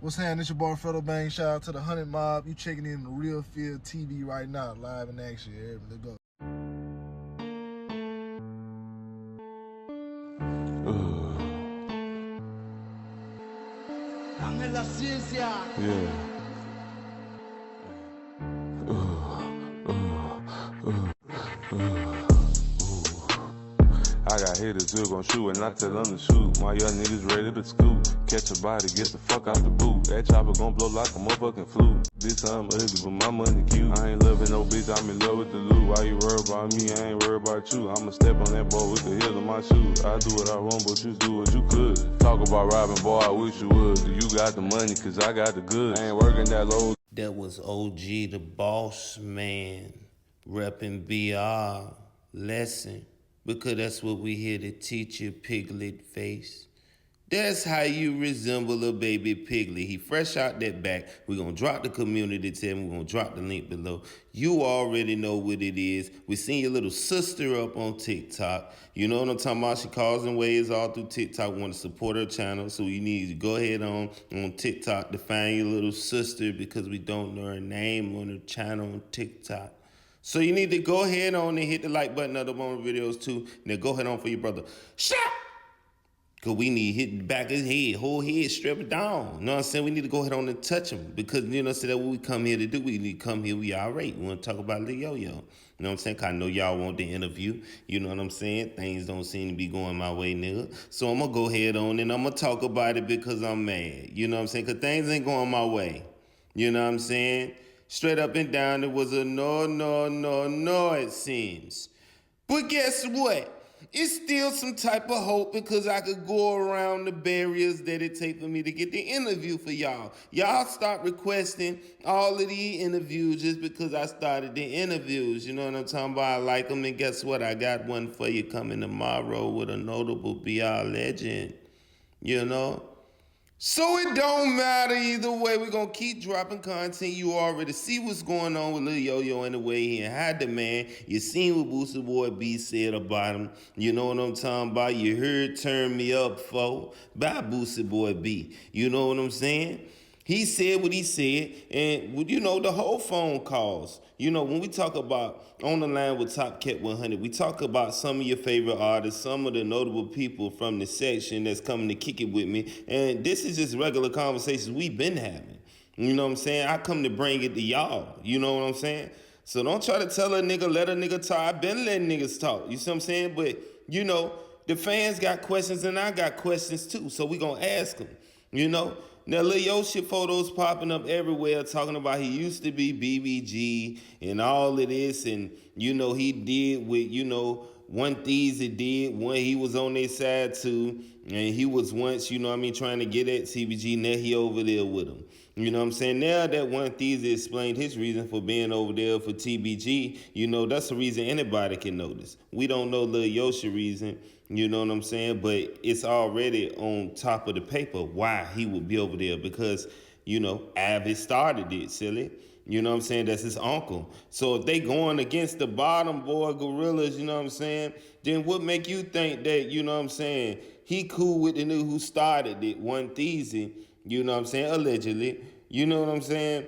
What's happening? It's your boy Fredo Bang. Shout out to the 100 Mob. You checking in the Real Field TV right now, live in action. Let's go. La ciencia. Yeah. I got hitters who gon' shoot and I tell them to shoot. My young niggas ready to scoop. Catch a body, get the fuck out the boot. That chopper gon' blow like a motherfucking flute. Bitch, I'm ugly, but my money cute. I ain't loving no bitch, I'm in love with the loot. Why you worried about me? I ain't worried about you. I'ma step on that boy with the heel of my shoes. I do what I want, but you do what you could. Talk about robbing, boy, I wish you would. Do you got the money? Cause I got the goods. I ain't working that low. That was OG, the boss man, reppin' BR lesson. Because that's what we here to teach you, piglet face. That's how you resemble a baby piglet. He fresh out that back. We're going to drop the community tab. We're going to drop the link below. You already know what it is. We seen your little sister up on TikTok. You know what I'm talking about? She causing waves all through TikTok. We want to support her channel. So you need to go ahead on TikTok to find your little sister because we don't know her name on her channel on TikTok. So you need to go ahead on and hit the like button of the one videos too. Now go ahead on for your brother. Shut! Cause we need hit the back of his head, whole head, strip it down. You know what I'm saying? We need to go ahead on and touch him. Because you know, so that's what we come here to do. We need to come here, we irate. We want to talk about Lil Yo-Yo. You know what I'm saying? Cause I know y'all want the interview. You know what I'm saying? Things don't seem to be going my way, nigga. So I'm gonna go ahead on and I'm gonna talk about it because I'm mad. You know what I'm saying? Cause things ain't going my way. You know what I'm saying? Straight up and down, it was a no, it seems. But guess what? It's still some type of hope because I could go around the barriers that it take for me to get the interview for y'all. Y'all start requesting all of these interviews just because I started the interviews. You know what I'm talking about? I like them, and guess what? I got one for you coming tomorrow with a notable BR legend. You know? So it don't matter either way. We're going to keep dropping content. You already see what's going on with Lil Yo-Yo in the way he had the man. You seen what Boosie Boy B said about him. You know what I'm talking about? You heard Turn Me Up, fo, by Boosie Boy B. You know what I'm saying? He said what he said, and you know, the whole phone calls. You know, when we talk about On the Line with Top Cat 100, we talk about some of your favorite artists, some of the notable people from the section that's coming to kick it with me. And this is just regular conversations we've been having. You know what I'm saying? I come to bring it to y'all. You know what I'm saying? So don't try to tell a nigga, let a nigga talk. I've been letting niggas talk. You see what I'm saying? But, you know, the fans got questions and I got questions too. So we going to ask them, you know? Now, Lil Yoshi photos popping up everywhere talking about he used to be BBG and all of this. And, you know, he did with, you know, One Theezy did. One, he was on their side too. And he was once, you know what I mean, trying to get at TBG. Now he over there with him. You know what I'm saying? Now that One Theezy explained his reason for being over there for TBG, you know, that's the reason anybody can notice. We don't know Lil Yoshi reason, you know what I'm saying? But it's already on top of the paper why he would be over there because, you know, Avi started it, silly. You know what I'm saying? That's his uncle. So if they going against the bottom boy gorillas, you know what I'm saying? Then what make you think that, you know what I'm saying, he cool with the nigga who started it, One Theezy, you know what I'm saying, allegedly. You know what I'm saying?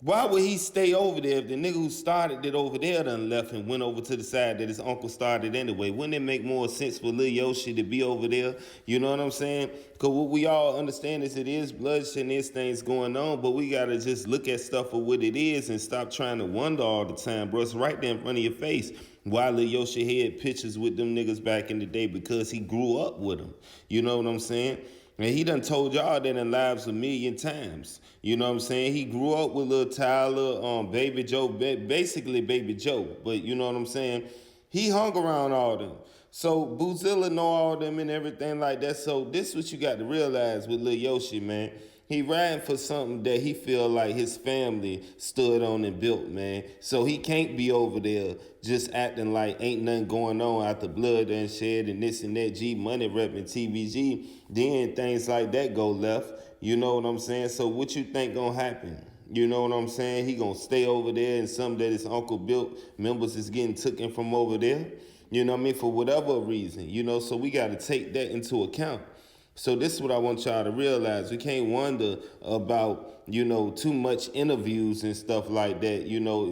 Why would he stay over there if the nigga who started it over there done left and went over to the side that his uncle started anyway? Wouldn't it make more sense for Lil Yoshi to be over there? You know what I'm saying? Because what we all understand is it is bloodshed and there's things going on, but we got to just look at stuff for what it is and stop trying to wonder all the time, bro. It's right there in front of your face. Why Lil Yoshi had pictures with them niggas back in the day? Because he grew up with them. You know what I'm saying? And he done told y'all that in lives a million times. You know what I'm saying? He grew up with Lil Tyler, Baby Joe, basically Baby Joe. But you know what I'm saying? He hung around all them. So Boozilla know all them and everything like that. So this is what you got to realize with Lil Yoshi, man. He riding for something that he feel like his family stood on and built, man. So he can't be over there just acting like ain't nothing going on after blood done shed and this and that. G Money repping TBG. Then things like that go left. You know what I'm saying? So what you think gonna happen? You know what I'm saying? He gonna stay over there and something that his uncle built, members is getting taken from over there. You know what I mean? For whatever reason, you know, so we gotta take that into account. So this is what I want y'all to realize. We can't wonder about, too much interviews and stuff like that,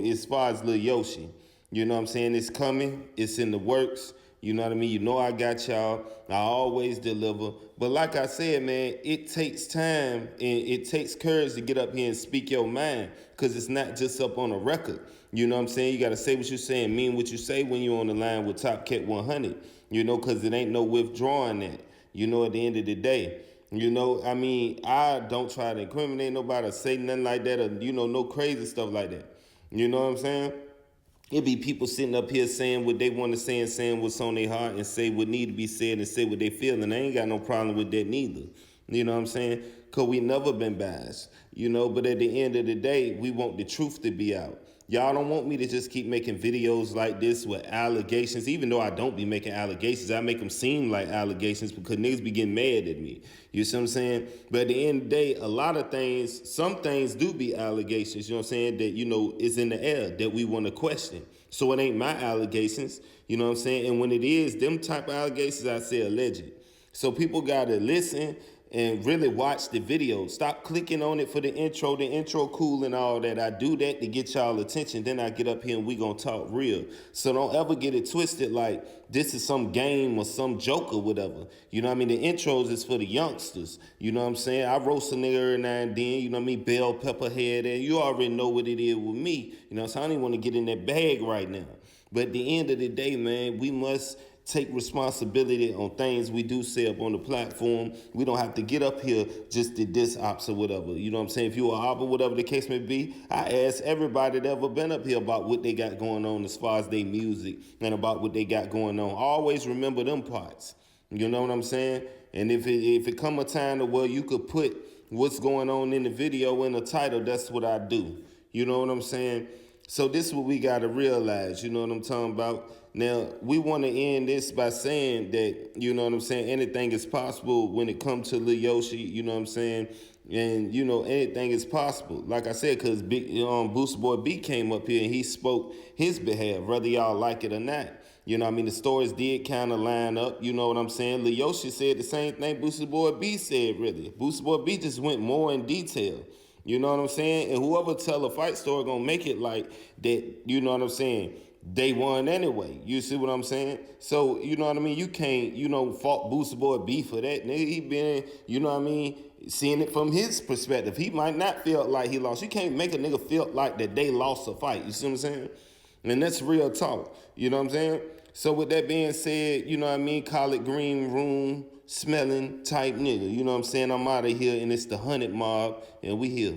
as far as Lil Yoshi. You know what I'm saying? It's coming. It's in the works. You know what I mean? You know I got y'all. I always deliver. But like I said, man, it takes time and it takes courage to get up here and speak your mind, because it's not just up on a record. You know what I'm saying? You got to say what you're saying, mean what you say when you're on the line with Top Cat 100, because it ain't no withdrawing that, at the end of the day. I don't try to incriminate nobody or say nothing like that, or, no crazy stuff like that. You know what I'm saying? It be people sitting up here saying what they want to say and saying what's on their heart and say what need to be said and say what they feel. And I ain't got no problem with that neither. You know what I'm saying? Because we never been biased. But at the end of the day, we want the truth to be out. Y'all don't want me to just keep making videos like this with allegations. Even though I don't be making allegations, I make them seem like allegations because niggas be getting mad at me. You see what I'm saying? But at the end of the day, a lot of things, some things do be allegations, you know what I'm saying, that, is in the air that we want to question. So it ain't my allegations, you know what I'm saying? And when it is, them type of allegations, I say alleged. So people got to listen and really watch the video. Stop clicking on it for the intro. The intro cool and all that. I do that to get y'all attention. Then I get up here and we gonna talk real. So don't ever get it twisted like this is some game or some joke or whatever. You know what I mean? The intros is for the youngsters. You know what I'm saying? I roast a nigga every now and then. You know what I mean? Bell pepper head. And you already know what it is with me. So I don't even want to get in that bag right now. But at the end of the day, man, we must take responsibility on things we do say up on the platform. We don't have to get up here just to diss ops or whatever. You know what I'm saying? If you a op or whatever the case may be, I ask everybody that ever been up here about what they got going on as far as their music and about what they got going on. Always remember them parts. You know what I'm saying? And if it come a time to where you could put what's going on in the video in the title, that's what I do. You know what I'm saying? So this is what we got to realize, you know what I'm talking about? Now, we want to end this by saying that, you know what I'm saying, anything is possible when it comes to Lil Yoshi, you know what I'm saying? And, anything is possible. Like I said, because Booster Boy B came up here and he spoke his behalf, whether y'all like it or not. You know what I mean? The stories did kind of line up, you know what I'm saying? Lil Yoshi said the same thing Booster Boy B said, really. Booster Boy B just went more in detail. You know what I'm saying? And whoever tell a fight story gonna make it like that, you know what I'm saying? They won anyway. You see what I'm saying? So, you know what I mean? You can't, fault Booster Boy B for that. Nigga, he been, you know what I mean, seeing it from his perspective. He might not feel like he lost. You can't make a nigga feel like that they lost a fight. You see what I'm saying? And that's real talk. You know what I'm saying? So with that being said, you know what I mean? Call it green room smelling type nigga. You know what I'm saying? I'm out of here and it's the 100 mob and we here.